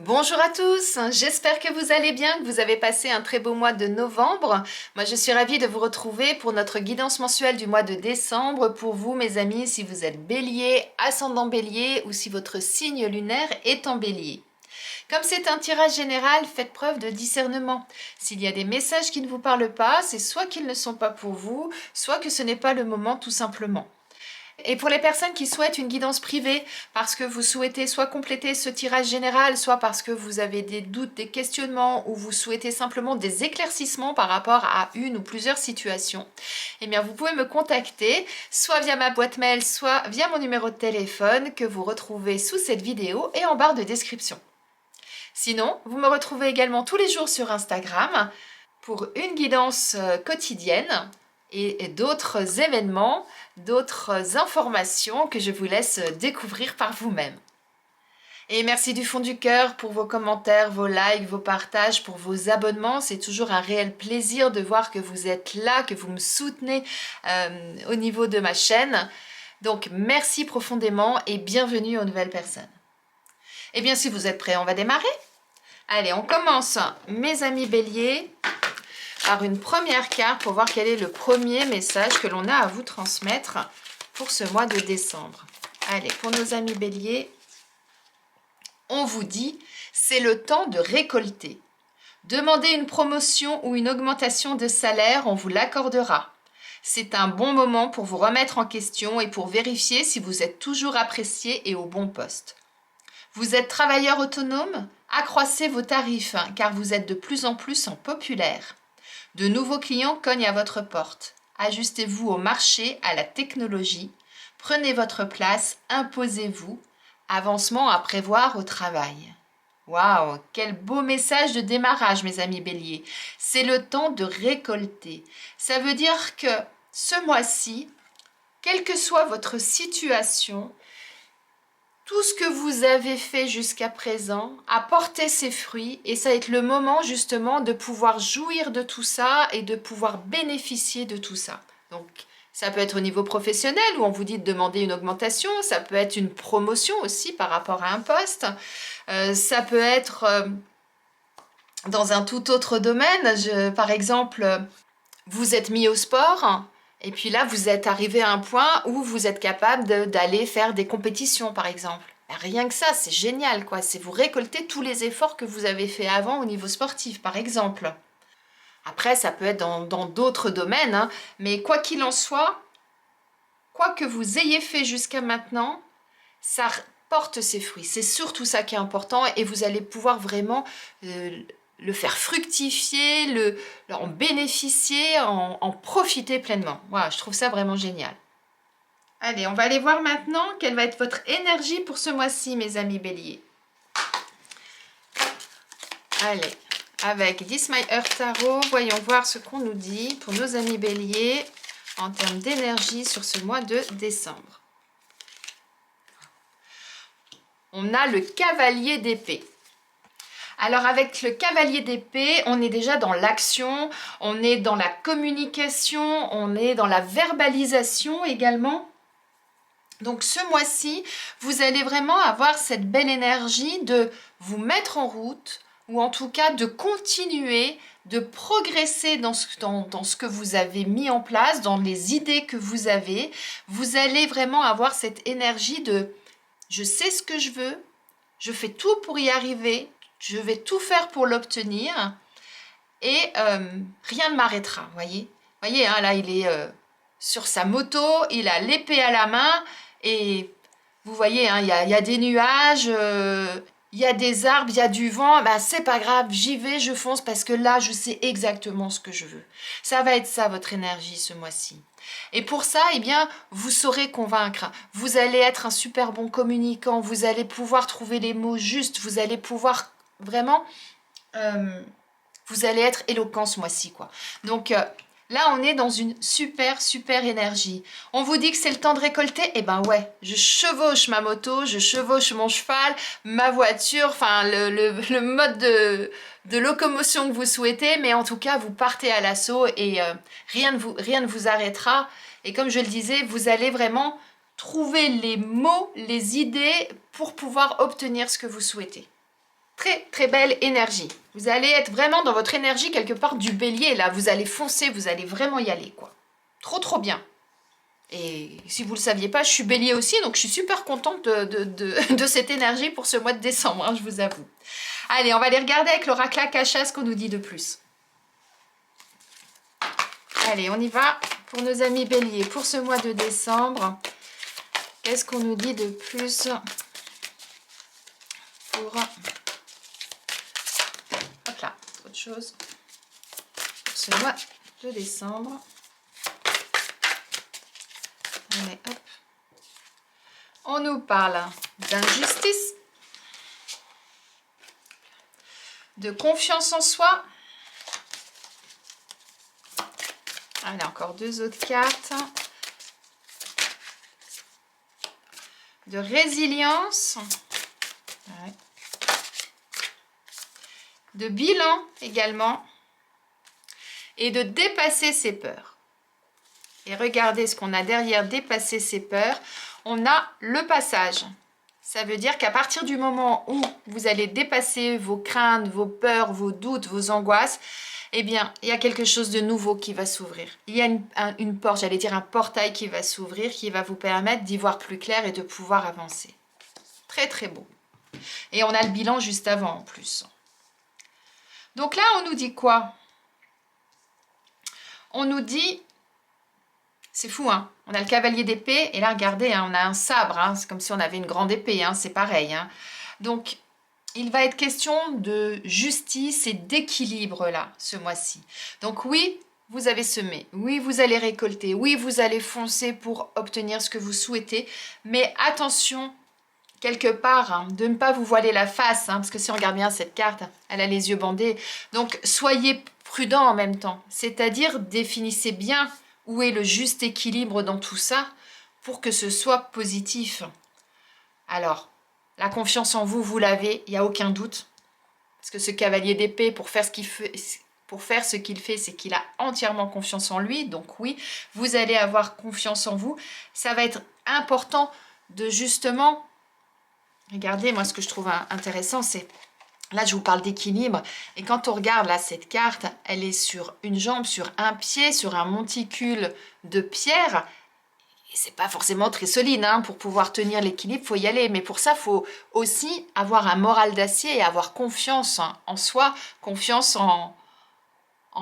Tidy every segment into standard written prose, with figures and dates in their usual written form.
Bonjour à tous, j'espère que vous allez bien, que vous avez passé un très beau mois de novembre. Moi je suis ravie de vous retrouver pour notre guidance mensuelle du mois de décembre. Pour vous mes amis, si vous êtes bélier, ascendant bélier ou si votre signe lunaire est en bélier. Comme c'est un tirage général, faites preuve de discernement. S'il y a des messages qui ne vous parlent pas, c'est soit qu'ils ne sont pas pour vous, soit que ce n'est pas le moment tout simplement. Et pour les personnes qui souhaitent une guidance privée, parce que vous souhaitez soit compléter ce tirage général, soit parce que vous avez des doutes, des questionnements, ou vous souhaitez simplement des éclaircissements par rapport à une ou plusieurs situations, eh bien vous pouvez me contacter, soit via ma boîte mail, soit via mon numéro de téléphone que vous retrouvez sous cette vidéo et en barre de description. Sinon, vous me retrouvez également tous les jours sur Instagram pour une guidance quotidienne et d'autres événements, d'autres informations que je vous laisse découvrir par vous-même. Et merci du fond du cœur pour vos commentaires, vos likes, vos partages, pour vos abonnements. C'est toujours un réel plaisir de voir que vous êtes là, que vous me soutenez au niveau de ma chaîne. Donc merci profondément et bienvenue aux nouvelles personnes. Eh bien si vous êtes prêts, on va démarrer. Allez, on commence, mes amis béliers, par une première carte pour voir quel est le premier message que l'on a à vous transmettre pour ce mois de décembre. Allez, pour nos amis béliers, on vous dit, c'est le temps de récolter. Demandez une promotion ou une augmentation de salaire, on vous l'accordera. C'est un bon moment pour vous remettre en question et pour vérifier si vous êtes toujours apprécié et au bon poste. Vous êtes travailleur autonome? Accroissez vos tarifs car vous êtes de plus en plus en populaire. De nouveaux clients cognent à votre porte. Ajustez-vous au marché, à la technologie. Prenez votre place, imposez-vous. Avancement à prévoir au travail. Waouh, quel beau message de démarrage, mes amis béliers. C'est le temps de récolter. Ça veut dire que ce mois-ci, quelle que soit votre situation, tout ce que vous avez fait jusqu'à présent a porté ses fruits et ça va être le moment justement de pouvoir jouir de tout ça et de pouvoir bénéficier de tout ça. Donc ça peut être au niveau professionnel où on vous dit de demander une augmentation, ça peut être une promotion aussi par rapport à un poste, ça peut être dans un tout autre domaine. Par exemple, vous êtes mis au sport. Et puis là, vous êtes arrivé à un point où vous êtes capable d'aller faire des compétitions, par exemple. Rien que ça, c'est génial, quoi. C'est vous récolter tous les efforts que vous avez fait avant au niveau sportif, par exemple. Après, ça peut être dans d'autres domaines, hein, mais quoi qu'il en soit, quoi que vous ayez fait jusqu'à maintenant, ça porte ses fruits. C'est surtout ça qui est important et vous allez pouvoir vraiment le faire fructifier, en bénéficier, en profiter pleinement. Voilà, je trouve ça vraiment génial. Allez, on va aller voir maintenant quelle va être votre énergie pour ce mois-ci, mes amis béliers. Allez, avec This My Earth Tarot, voyons voir ce qu'on nous dit pour nos amis béliers en termes d'énergie sur ce mois de décembre. On a le cavalier d'épée. Alors avec le cavalier d'épée, on est déjà dans l'action, on est dans la communication, on est dans la verbalisation également. Donc ce mois-ci, vous allez vraiment avoir cette belle énergie de vous mettre en route ou en tout cas de continuer, de progresser dans ce que vous avez mis en place, dans les idées que vous avez. Vous allez vraiment avoir cette énergie de « je sais ce que je veux, je fais tout pour y arriver ». Je vais tout faire pour l'obtenir et rien ne m'arrêtera, voyez. Voyez, hein, là, il est sur sa moto, il a l'épée à la main et vous voyez, hein, il y a des nuages, il y a des arbres, il y a du vent. Ben, c'est pas grave, j'y vais, je fonce parce que là, je sais exactement ce que je veux. Ça va être ça, votre énergie, ce mois-ci. Et pour ça, eh bien, vous saurez convaincre. Vous allez être un super bon communicant, vous allez pouvoir trouver les mots justes, vous allez pouvoir vraiment, vous allez être éloquent ce mois-ci, quoi. Donc là, on est dans une super énergie. On vous dit que c'est le temps de récolter. Eh ben ouais, je chevauche ma moto, je chevauche mon cheval, ma voiture, enfin le mode de locomotion que vous souhaitez, mais en tout cas, vous partez à l'assaut et rien ne vous arrêtera. Et comme je le disais, vous allez vraiment trouver les mots, les idées pour pouvoir obtenir ce que vous souhaitez. Très très belle énergie. Vous allez être vraiment dans votre énergie quelque part du bélier là. Vous allez foncer, vous allez vraiment y aller quoi. Trop trop bien. Et si vous ne le saviez pas, je suis bélier aussi, donc je suis super contente de cette énergie pour ce mois de décembre, hein, je vous avoue. Allez, on va aller regarder avec l'oracle Akasha ce qu'on nous dit de plus. Allez, on y va pour nos amis béliers pour ce mois de décembre. Qu'est-ce qu'on nous dit de plus pour... Hop là, autre chose. Pour ce mois de décembre. Allez, hop. On nous parle d'injustice, de confiance en soi. Allez, encore deux autres cartes. De résilience. Ouais. De bilan également. Et de dépasser ses peurs. Et regardez ce qu'on a derrière dépasser ses peurs. On a le passage. Ça veut dire qu'à partir du moment où vous allez dépasser vos craintes, vos peurs, vos doutes, vos angoisses, eh bien, il y a quelque chose de nouveau qui va s'ouvrir. Il y a une porte, j'allais dire un portail qui va s'ouvrir, qui va vous permettre d'y voir plus clair et de pouvoir avancer. Très, très beau. Et on a le bilan juste avant en plus. Donc là, on nous dit quoi? On nous dit... C'est fou, hein. On a le cavalier d'épée et là, regardez, hein, on a un sabre. Hein, c'est comme si on avait une grande épée, hein, c'est pareil. Hein. Donc, il va être question de justice et d'équilibre là, ce mois-ci. Donc oui, vous avez semé. Oui, vous allez récolter. Oui, vous allez foncer pour obtenir ce que vous souhaitez. Mais attention, quelque part, hein, de ne pas vous voiler la face. Hein, parce que si on regarde bien cette carte, elle a les yeux bandés. Donc, soyez prudents en même temps. C'est-à-dire, définissez bien où est le juste équilibre dans tout ça pour que ce soit positif. Alors, la confiance en vous, vous l'avez, il n'y a aucun doute. Parce que ce cavalier d'épée, pour faire ce qu'il fait, c'est qu'il a entièrement confiance en lui. Donc oui, vous allez avoir confiance en vous. Ça va être important de justement... Regardez, moi ce que je trouve intéressant, c'est... Là, je vous parle d'équilibre. Et quand on regarde là, cette carte, elle est sur une jambe, sur un pied, sur un monticule de pierre. Et c'est pas forcément très solide. Hein. Pour pouvoir tenir l'équilibre, il faut y aller. Mais pour ça, il faut aussi avoir un moral d'acier et avoir confiance en soi, confiance en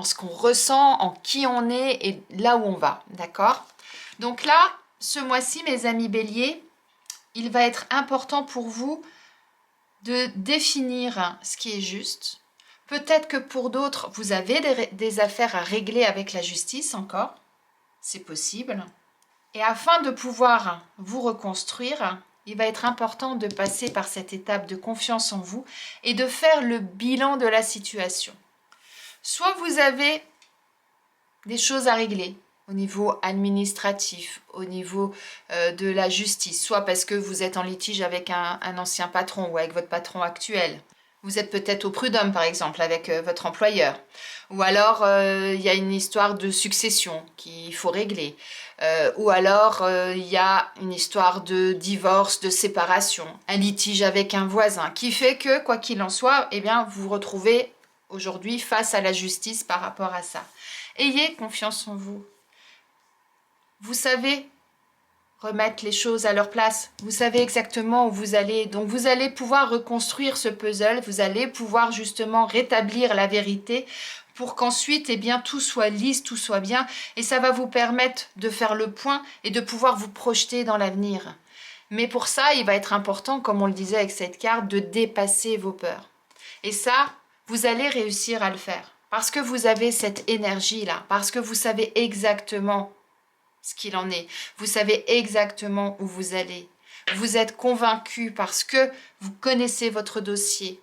ce qu'on ressent, en qui on est et là où on va. D'accord? Donc là, ce mois-ci, mes amis béliers, il va être important pour vous de définir ce qui est juste. Peut-être que pour d'autres, vous avez des affaires à régler avec la justice encore. C'est possible. Et afin de pouvoir vous reconstruire, il va être important de passer par cette étape de confiance en vous et de faire le bilan de la situation. Soit vous avez des choses à régler au niveau administratif, au niveau de la justice, soit parce que vous êtes en litige avec un ancien patron ou avec votre patron actuel. Vous êtes peut-être au prud'homme, par exemple, avec votre employeur. Ou alors, il y a une histoire de succession qu'il faut régler. Ou alors, il y a une histoire de divorce, de séparation, un litige avec un voisin, qui fait que, quoi qu'il en soit, eh bien, vous vous retrouvez aujourd'hui face à la justice par rapport à ça. Ayez confiance en vous. Vous savez remettre les choses à leur place. Vous savez exactement où vous allez. Donc vous allez pouvoir reconstruire ce puzzle. Vous allez pouvoir justement rétablir la vérité pour qu'ensuite, eh bien, tout soit lisse, tout soit bien. Et ça va vous permettre de faire le point et de pouvoir vous projeter dans l'avenir. Mais pour ça, il va être important, comme on le disait avec cette carte, de dépasser vos peurs. Et ça, vous allez réussir à le faire. Parce que vous avez cette énergie-là. Parce que vous savez exactement ce qu'il en est. Vous savez exactement où vous allez. Vous êtes convaincu parce que vous connaissez votre dossier,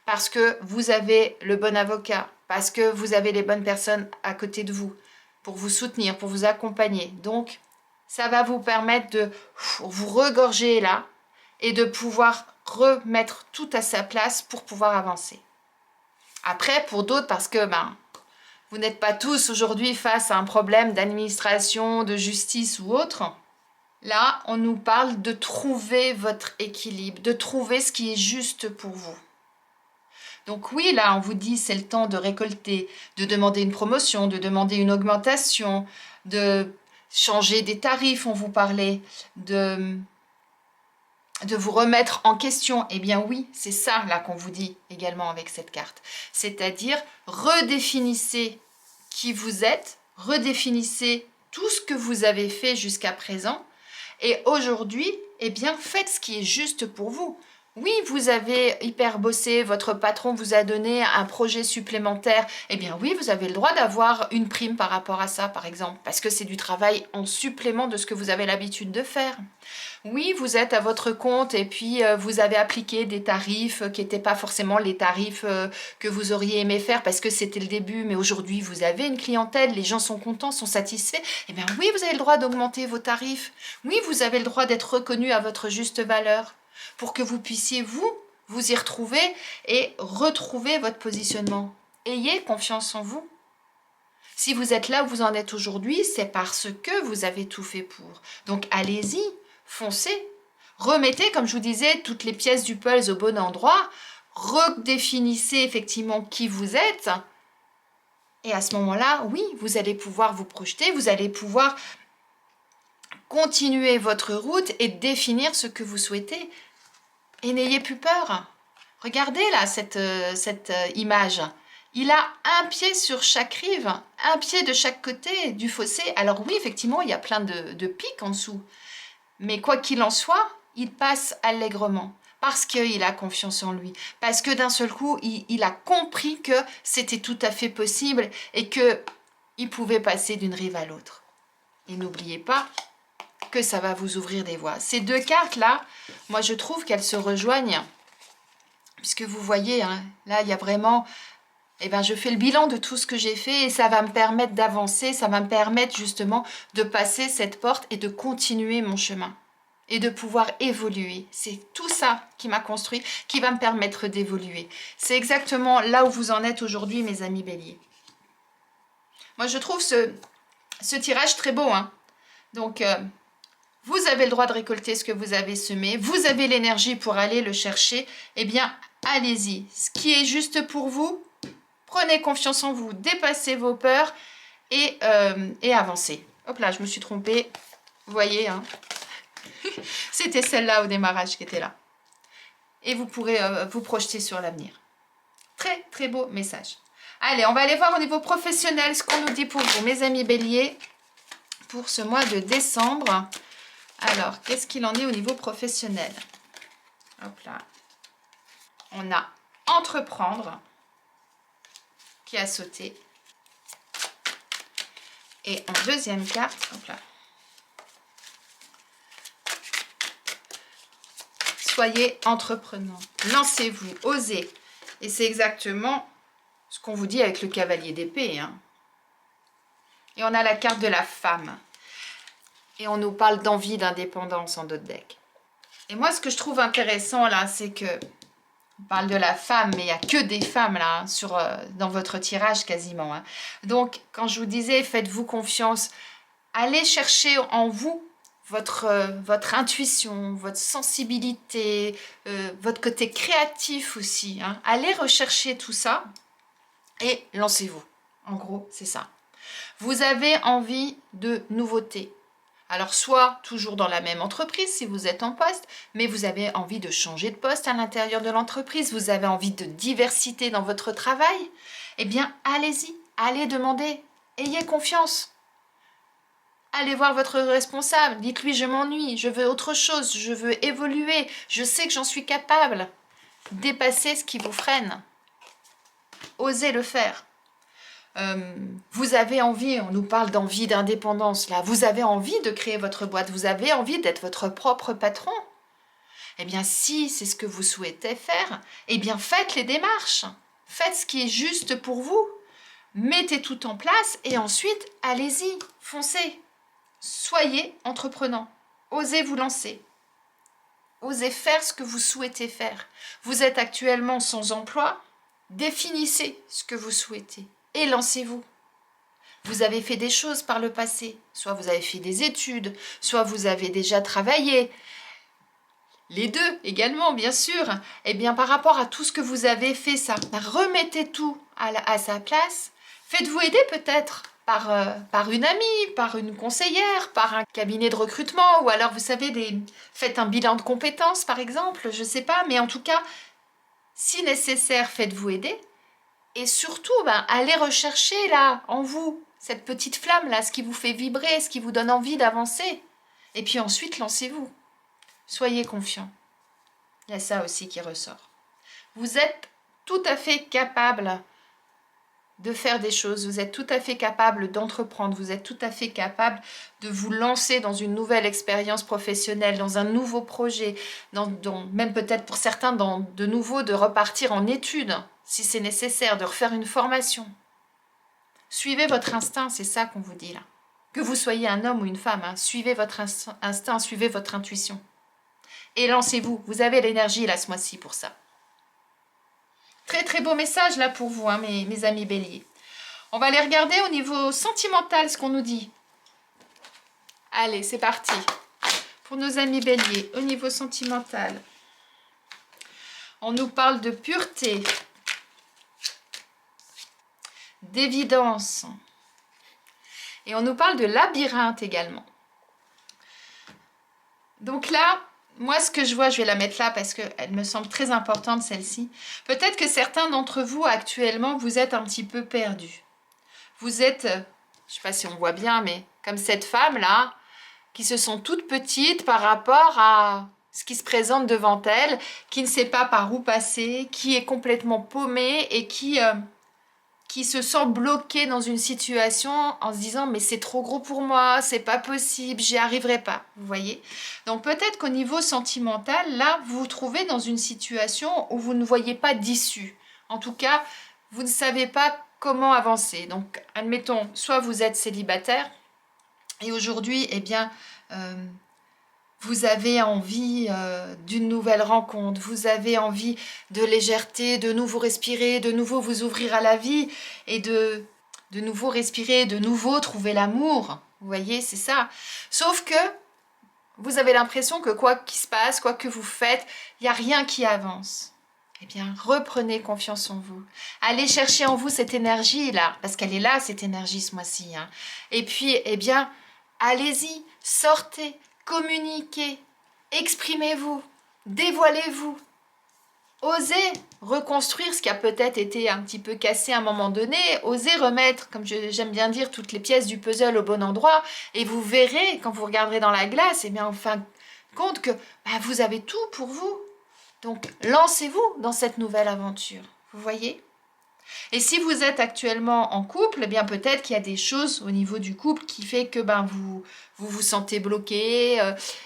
parce que vous avez le bon avocat, parce que vous avez les bonnes personnes à côté de vous pour vous soutenir, pour vous accompagner. Donc, ça va vous permettre de vous regorger là et de pouvoir remettre tout à sa place pour pouvoir avancer. Après, pour d'autres, parce que vous n'êtes pas tous aujourd'hui face à un problème d'administration, de justice ou autre. Là, on nous parle de trouver votre équilibre, de trouver ce qui est juste pour vous. Donc oui, là, on vous dit c'est le temps de récolter, de demander une promotion, de demander une augmentation, de changer des tarifs, on vous parlait, de vous remettre en question. Eh bien oui, c'est ça là qu'on vous dit également avec cette carte. C'est-à-dire redéfinissez qui vous êtes, redéfinissez tout ce que vous avez fait jusqu'à présent et aujourd'hui, eh bien faites ce qui est juste pour vous. Oui, vous avez hyper bossé, votre patron vous a donné un projet supplémentaire. Eh bien oui, vous avez le droit d'avoir une prime par rapport à ça, par exemple, parce que c'est du travail en supplément de ce que vous avez l'habitude de faire. Oui, vous êtes à votre compte et puis vous avez appliqué des tarifs qui n'étaient pas forcément les tarifs que vous auriez aimé faire parce que c'était le début, mais aujourd'hui vous avez une clientèle, les gens sont contents, sont satisfaits. Eh bien oui, vous avez le droit d'augmenter vos tarifs. Oui, vous avez le droit d'être reconnu à votre juste valeur pour que vous puissiez vous y retrouver et retrouver votre positionnement. Ayez confiance en vous. Si vous êtes là où vous en êtes aujourd'hui, c'est parce que vous avez tout fait pour. Donc allez-y, foncez. Remettez, comme je vous disais, toutes les pièces du puzzle au bon endroit. Redéfinissez effectivement qui vous êtes. Et à ce moment-là, oui, vous allez pouvoir vous projeter, vous allez pouvoir continuer votre route et définir ce que vous souhaitez. Et n'ayez plus peur. Regardez là cette image. Il a un pied sur chaque rive, un pied de chaque côté du fossé. Alors oui, effectivement, il y a plein de pics en dessous. Mais quoi qu'il en soit, il passe allègrement. Parce qu'il a confiance en lui. Parce que d'un seul coup, il a compris que c'était tout à fait possible et qu'il pouvait passer d'une rive à l'autre. Et n'oubliez pas que ça va vous ouvrir des voies. Ces deux cartes-là, moi je trouve qu'elles se rejoignent. Puisque vous voyez, hein, là il y a vraiment... Eh bien, je fais le bilan de tout ce que j'ai fait et ça va me permettre d'avancer, ça va me permettre justement de passer cette porte et de continuer mon chemin et de pouvoir évoluer. C'est tout ça qui m'a construit, qui va me permettre d'évoluer. C'est exactement là où vous en êtes aujourd'hui, mes amis béliers. Moi, je trouve ce tirage très beau. Hein. Donc, vous avez le droit de récolter ce que vous avez semé, vous avez l'énergie pour aller le chercher. Eh bien, allez-y. Ce qui est juste pour vous, prenez confiance en vous, dépassez vos peurs et avancez. Hop là, je me suis trompée. Vous voyez, hein. C'était celle-là au démarrage qui était là. Et vous pourrez vous projeter sur l'avenir. Très, très beau message. Allez, on va aller voir au niveau professionnel ce qu'on nous dit pour vous, mes amis béliers, pour ce mois de décembre. Alors, qu'est-ce qu'il en est au niveau professionnel? Hop là. On a entreprendre qui a sauté. Et en deuxième carte, hop là. Soyez entreprenant, lancez-vous, osez. Et c'est exactement ce qu'on vous dit avec le cavalier d'épée. Hein. Et on a la carte de la femme. Et on nous parle d'envie, d'indépendance en d'autres decks. Et moi, ce que je trouve intéressant là, c'est que on parle de la femme, mais il n'y a que des femmes là, dans votre tirage quasiment. Hein. Donc, quand je vous disais, faites-vous confiance, allez chercher en vous votre intuition, votre sensibilité, votre côté créatif aussi. Hein. Allez rechercher tout ça et lancez-vous. En gros, c'est ça. Vous avez envie de nouveautés. Alors, soit toujours dans la même entreprise si vous êtes en poste, mais vous avez envie de changer de poste à l'intérieur de l'entreprise, vous avez envie de diversité dans votre travail, eh bien, allez-y, allez demander, ayez confiance. Allez voir votre responsable, dites-lui je m'ennuie, je veux autre chose, je veux évoluer, je sais que j'en suis capable. Dépassez ce qui vous freine. Osez le faire. Vous avez envie, on nous parle d'envie d'indépendance là, vous avez envie de créer votre boîte, vous avez envie d'être votre propre patron. Eh bien si c'est ce que vous souhaitez faire, eh bien faites les démarches, faites ce qui est juste pour vous, mettez tout en place et ensuite allez-y, foncez. Soyez entreprenant, osez vous lancer, osez faire ce que vous souhaitez faire. Vous êtes actuellement sans emploi, définissez ce que vous souhaitez. Et lancez-vous. Vous avez fait des choses par le passé. Soit vous avez fait des études, soit vous avez déjà travaillé. les deux également, bien sûr, eh bien, par rapport à tout ce que vous avez fait, ça, remettez tout à sa place. Faites-vous aider peut-être par une amie, par une conseillère, par un cabinet de recrutement, ou alors, vous savez, faites un bilan de compétences, par exemple, je ne sais pas, mais en tout cas, si nécessaire, faites-vous aider. Et surtout, allez rechercher là, en vous, cette petite flamme là, ce qui vous fait vibrer, ce qui vous donne envie d'avancer. Et puis ensuite, lancez-vous. Soyez confiants. Il y a ça aussi qui ressort. Vous êtes tout à fait capable de faire des choses, vous êtes tout à fait capable d'entreprendre, vous êtes tout à fait capable de vous lancer dans une nouvelle expérience professionnelle, dans un nouveau projet, même peut-être pour certains, de nouveau de repartir en études, si c'est nécessaire, de refaire une formation. Suivez votre instinct, c'est ça qu'on vous dit là. Que vous soyez un homme ou une femme, suivez votre instinct, suivez votre intuition. Et lancez-vous, vous avez l'énergie là ce mois-ci pour ça. Très très beau message là pour vous, mes amis béliers. On va aller regarder au niveau sentimental ce qu'on nous dit. Allez, c'est parti. Pour nos amis béliers, au niveau sentimental, on nous parle de pureté, d'évidence. Et on nous parle de labyrinthe également. Donc là, moi, ce que je vois, je vais la mettre là parce qu'elle me semble très importante, celle-ci. Peut-être que certains d'entre vous, actuellement, vous êtes un petit peu perdus. Vous êtes, je ne sais pas si on voit bien, mais comme cette femme-là, qui se sent toute petite par rapport à ce qui se présente devant elle, qui ne sait pas par où passer, qui est complètement paumée et qui se sent bloquée dans une situation en se disant mais c'est trop gros pour moi, c'est pas possible, j'y arriverai pas, vous voyez. Donc peut-être qu'au niveau sentimental, là, vous vous trouvez dans une situation où vous ne voyez pas d'issue. En tout cas, vous ne savez pas comment avancer. Donc, admettons, soit vous êtes célibataire et aujourd'hui, eh bien, vous avez envie d'une nouvelle rencontre, vous avez envie de légèreté, de nouveau respirer, de nouveau vous ouvrir à la vie et de nouveau respirer, de nouveau trouver l'amour. Vous voyez, c'est ça. Sauf que vous avez l'impression que quoi qu'il se passe, quoi que vous faites, il n'y a rien qui avance. Eh bien, reprenez confiance en vous. Allez chercher en vous cette énergie-là, parce qu'elle est là, cette énergie, ce mois-ci. Et puis, eh bien, allez-y, sortez, communiquez, exprimez-vous, dévoilez-vous. Osez reconstruire ce qui a peut-être été un petit peu cassé à un moment donné. Osez remettre, comme j'aime bien dire, toutes les pièces du puzzle au bon endroit. Et vous verrez, quand vous regarderez dans la glace, eh bien, en fin de compte que vous avez tout pour vous. Donc, lancez-vous dans cette nouvelle aventure. Vous voyez ? Et si vous êtes actuellement en couple, eh bien peut-être qu'il y a des choses au niveau du couple qui fait que vous sentez bloqué,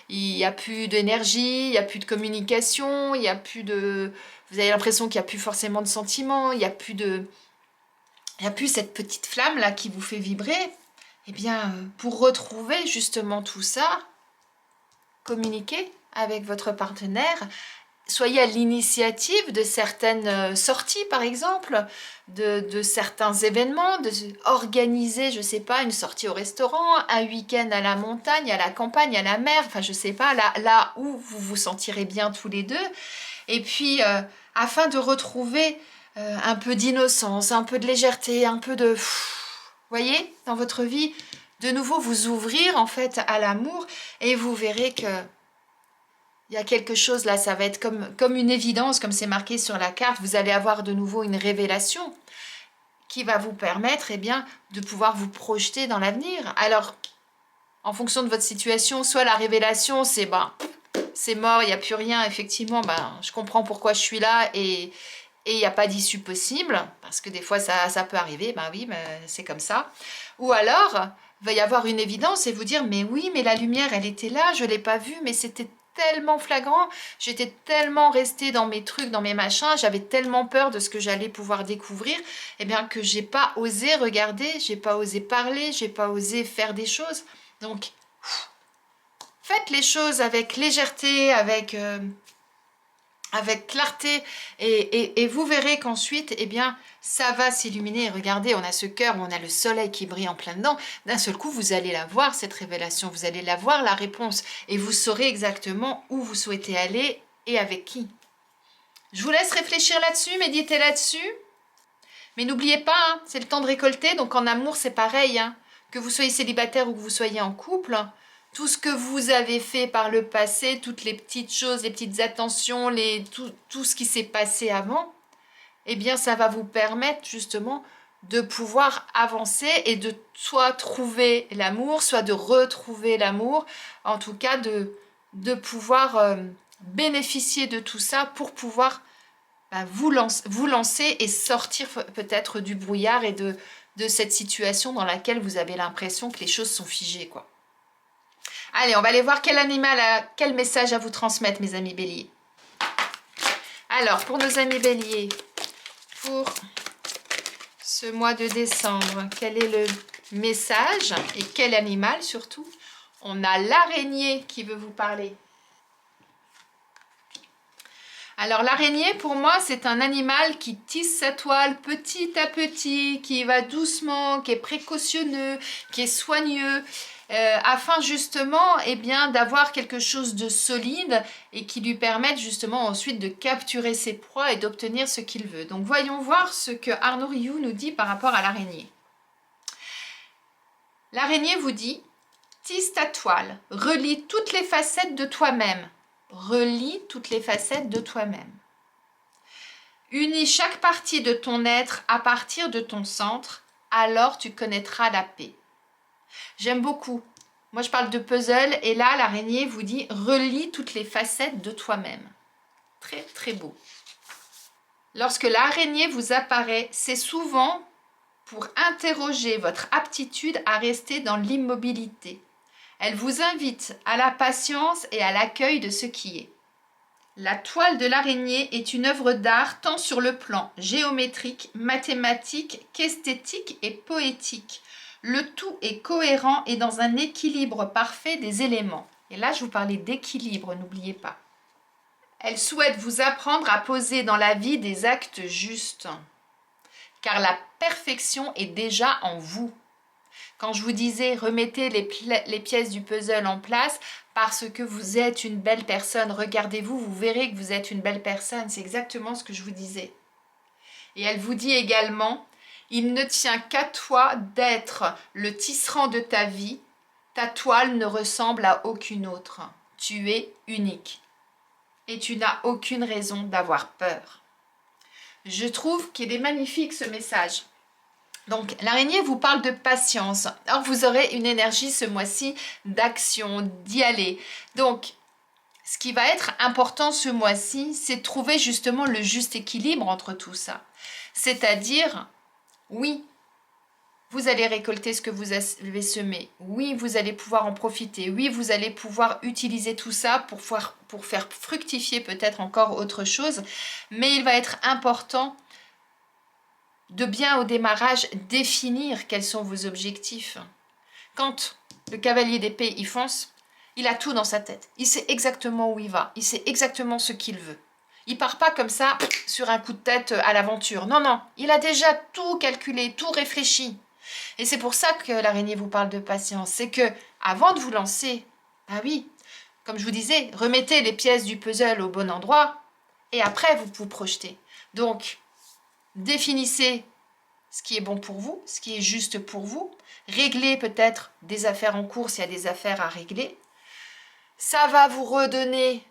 il n'y a plus d'énergie, il n'y a plus de communication, il y a plus de... Vous avez l'impression qu'il n'y a plus forcément de sentiments, il n'y a plus cette petite flamme là qui vous fait vibrer. Eh bien, pour retrouver justement tout ça, communiquez avec votre partenaire. Soyez à l'initiative de certaines sorties, par exemple, de certains événements, organiser, je ne sais pas, une sortie au restaurant, un week-end à la montagne, à la campagne, à la mer, enfin, je ne sais pas, là où vous vous sentirez bien tous les deux. Et puis, afin de retrouver un peu d'innocence, un peu de légèreté, un peu de... Vous voyez, dans votre vie, de nouveau vous ouvrir, en fait, à l'amour, et vous verrez que il y a quelque chose là, ça va être comme une évidence, comme c'est marqué sur la carte. Vous allez avoir de nouveau une révélation qui va vous permettre bien, de pouvoir vous projeter dans l'avenir. Alors, en fonction de votre situation, soit la révélation, c'est mort, il n'y a plus rien, effectivement, je comprends pourquoi je suis là et il n'y a pas d'issue possible, parce que des fois ça peut arriver, oui, c'est comme ça. Ou alors, il va y avoir une évidence et vous dire, mais oui, mais la lumière, elle était là, je ne l'ai pas vue, mais c'était tellement flagrant, j'étais tellement restée dans mes trucs, dans mes machins, j'avais tellement peur de ce que j'allais pouvoir découvrir, que j'ai pas osé regarder, j'ai pas osé parler, j'ai pas osé faire des choses. Donc, faites les choses avec légèreté, avec avec clarté et vous verrez qu'ensuite, eh bien, ça va s'illuminer. Regardez, on a ce cœur, on a le soleil qui brille en plein dedans. D'un seul coup, vous allez la voir, cette révélation, vous allez la voir, la réponse, et vous saurez exactement où vous souhaitez aller et avec qui. Je vous laisse réfléchir là-dessus, méditer là-dessus. Mais n'oubliez pas, hein, c'est le temps de récolter, donc en amour, c'est pareil. Hein, que vous soyez célibataire ou que vous soyez en couple, tout ce que vous avez fait par le passé, toutes les petites choses, les petites attentions, tout ce qui s'est passé avant, eh bien, ça va vous permettre justement de pouvoir avancer et de soit trouver l'amour, soit de retrouver l'amour, en tout cas de pouvoir bénéficier de tout ça pour pouvoir vous lancer et sortir peut-être du brouillard et de cette situation dans laquelle vous avez l'impression que les choses sont figées, quoi. Allez, on va aller voir quel animal a quel message à vous transmettre, mes amis béliers. Alors, pour nos amis béliers, pour ce mois de décembre, quel est le message et quel animal surtout? On a l'araignée qui veut vous parler. Alors l'araignée, pour moi, c'est un animal qui tisse sa toile petit à petit, qui va doucement, qui est précautionneux, qui est soigneux, afin justement eh bien, d'avoir quelque chose de solide et qui lui permette justement ensuite de capturer ses proies et d'obtenir ce qu'il veut. Donc voyons voir ce que Arnaud Rioux nous dit par rapport à l'araignée. L'araignée vous dit « Tisse ta toile, relie toutes les facettes de toi-même. » Relie toutes les facettes de toi-même. Unis chaque partie de ton être à partir de ton centre, alors tu connaîtras la paix. J'aime beaucoup. Moi, je parle de puzzle et là, l'araignée vous dit « Relie toutes les facettes de toi-même. » Très, très beau. Lorsque l'araignée vous apparaît, c'est souvent pour interroger votre aptitude à rester dans l'immobilité. Elle vous invite à la patience et à l'accueil de ce qui est. La toile de l'araignée est une œuvre d'art tant sur le plan géométrique, mathématique qu'esthétique et poétique. Le tout est cohérent et dans un équilibre parfait des éléments. Et là, je vous parlais d'équilibre, n'oubliez pas. Elle souhaite vous apprendre à poser dans la vie des actes justes, car la perfection est déjà en vous. Quand je vous disais remettez les pièces du puzzle en place parce que vous êtes une belle personne, regardez-vous, vous verrez que vous êtes une belle personne, c'est exactement ce que je vous disais. Et elle vous dit également, il ne tient qu'à toi d'être le tisserand de ta vie, ta toile ne ressemble à aucune autre, tu es unique et tu n'as aucune raison d'avoir peur. Je trouve qu'il est magnifique ce message. Donc, l'araignée vous parle de patience. Alors, vous aurez une énergie ce mois-ci d'action, d'y aller. Donc, ce qui va être important ce mois-ci, c'est de trouver justement le juste équilibre entre tout ça. C'est-à-dire, oui, vous allez récolter ce que vous avez semé. Oui, vous allez pouvoir en profiter. Oui, vous allez pouvoir utiliser tout ça pour faire fructifier peut-être encore autre chose. Mais il va être important de bien au démarrage définir quels sont vos objectifs. Quand le cavalier d'épée y fonce, il a tout dans sa tête. Il sait exactement où il va. Il sait exactement ce qu'il veut. Il part pas comme ça sur un coup de tête à l'aventure. Non, non, il a déjà tout calculé, tout réfléchi. Et c'est pour ça que l'araignée vous parle de patience. C'est que avant de vous lancer, ah oui, comme je vous disais, remettez les pièces du puzzle au bon endroit et après vous vous projetez. Donc, définissez ce qui est bon pour vous, ce qui est juste pour vous. Réglez peut-être des affaires en cours s'il y a des affaires à régler. Ça va vous redonner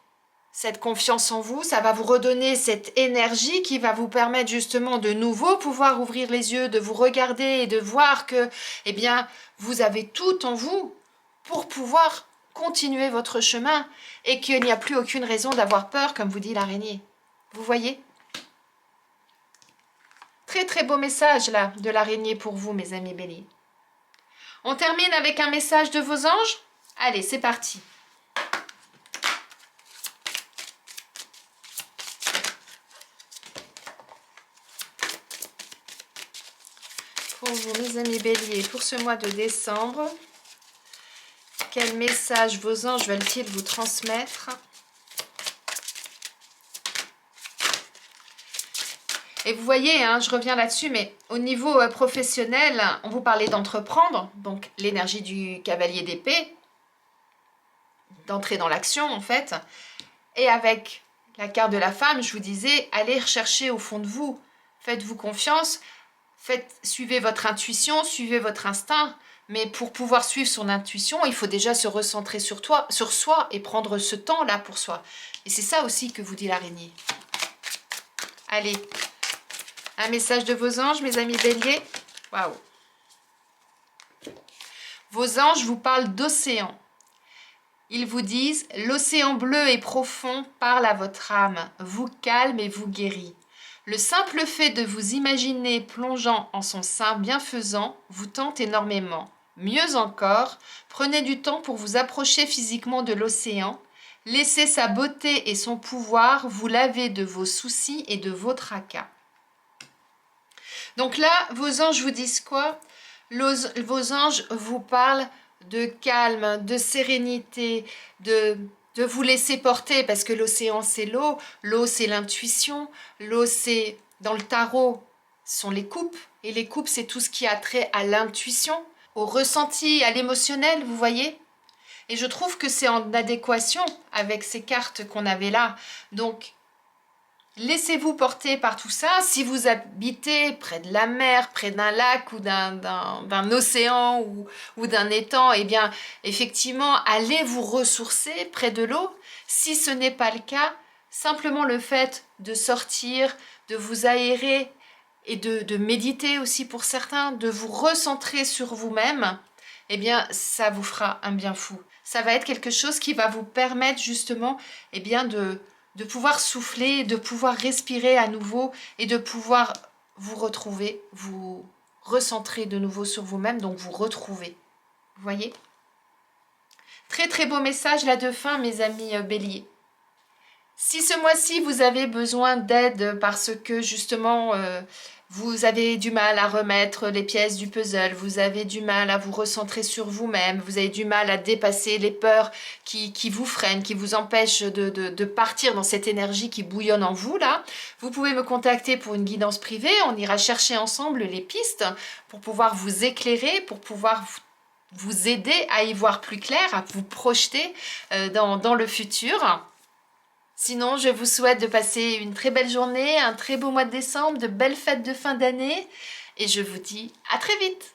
cette confiance en vous, ça va vous redonner cette énergie qui va vous permettre justement de nouveau pouvoir ouvrir les yeux, de vous regarder et de voir que, eh bien, vous avez tout en vous pour pouvoir continuer votre chemin et qu'il n'y a plus aucune raison d'avoir peur, comme vous dit l'araignée. Vous voyez ? Très très beau message là de l'araignée pour vous, mes amis béliers. On termine avec un message de vos anges. Allez, c'est parti. Pour vous, mes amis béliers, pour ce mois de décembre, quel message vos anges veulent-ils vous transmettre? Et vous voyez, hein, je reviens là-dessus, mais au niveau professionnel, on vous parlait d'entreprendre, donc l'énergie du cavalier d'épée, d'entrer dans l'action en fait. Et avec la carte de la femme, je vous disais, allez rechercher au fond de vous. Faites-vous confiance, suivez votre intuition, suivez votre instinct. Mais pour pouvoir suivre son intuition, il faut déjà se recentrer sur soi et prendre ce temps-là pour soi. Et c'est ça aussi que vous dit l'araignée. Allez, un message de vos anges, mes amis béliers. Waouh! Vos anges vous parlent d'océan. Ils vous disent, l'océan bleu et profond parle à votre âme, vous calme et vous guérit. Le simple fait de vous imaginer plongeant en son sein bienfaisant vous tente énormément. Mieux encore, prenez du temps pour vous approcher physiquement de l'océan. Laissez sa beauté et son pouvoir vous laver de vos soucis et de vos tracas. Donc là, vos anges vous disent quoi? Vos anges vous parlent de calme, de sérénité, de vous laisser porter, parce que l'océan c'est l'eau c'est l'intuition, l'eau c'est, dans le tarot, ce sont les coupes, et les coupes c'est tout ce qui a trait à l'intuition, au ressenti, à l'émotionnel, vous voyez? Et je trouve que c'est en adéquation avec ces cartes qu'on avait là. Donc, laissez-vous porter par tout ça. Si vous habitez près de la mer, près d'un lac ou d'un océan ou d'un étang, eh bien, effectivement, allez vous ressourcer près de l'eau. Si ce n'est pas le cas, simplement le fait de sortir, de vous aérer et de méditer aussi pour certains, de vous recentrer sur vous-même, eh bien, ça vous fera un bien fou. Ça va être quelque chose qui va vous permettre justement, eh bien, de pouvoir souffler, de pouvoir respirer à nouveau et de pouvoir vous retrouver, vous recentrer de nouveau sur vous-même, donc vous retrouver. Vous voyez? Très très beau message là de fin, mes amis béliers. Si ce mois-ci vous avez besoin d'aide parce que justement vous avez du mal à remettre les pièces du puzzle, vous avez du mal à vous recentrer sur vous-même, vous avez du mal à dépasser les peurs qui vous freinent, qui vous empêchent de partir dans cette énergie qui bouillonne en vous là, vous pouvez me contacter pour une guidance privée, on ira chercher ensemble les pistes pour pouvoir vous éclairer, pour pouvoir vous aider à y voir plus clair, à vous projeter dans le futur. Sinon, je vous souhaite de passer une très belle journée, un très beau mois de décembre, de belles fêtes de fin d'année et je vous dis à très vite!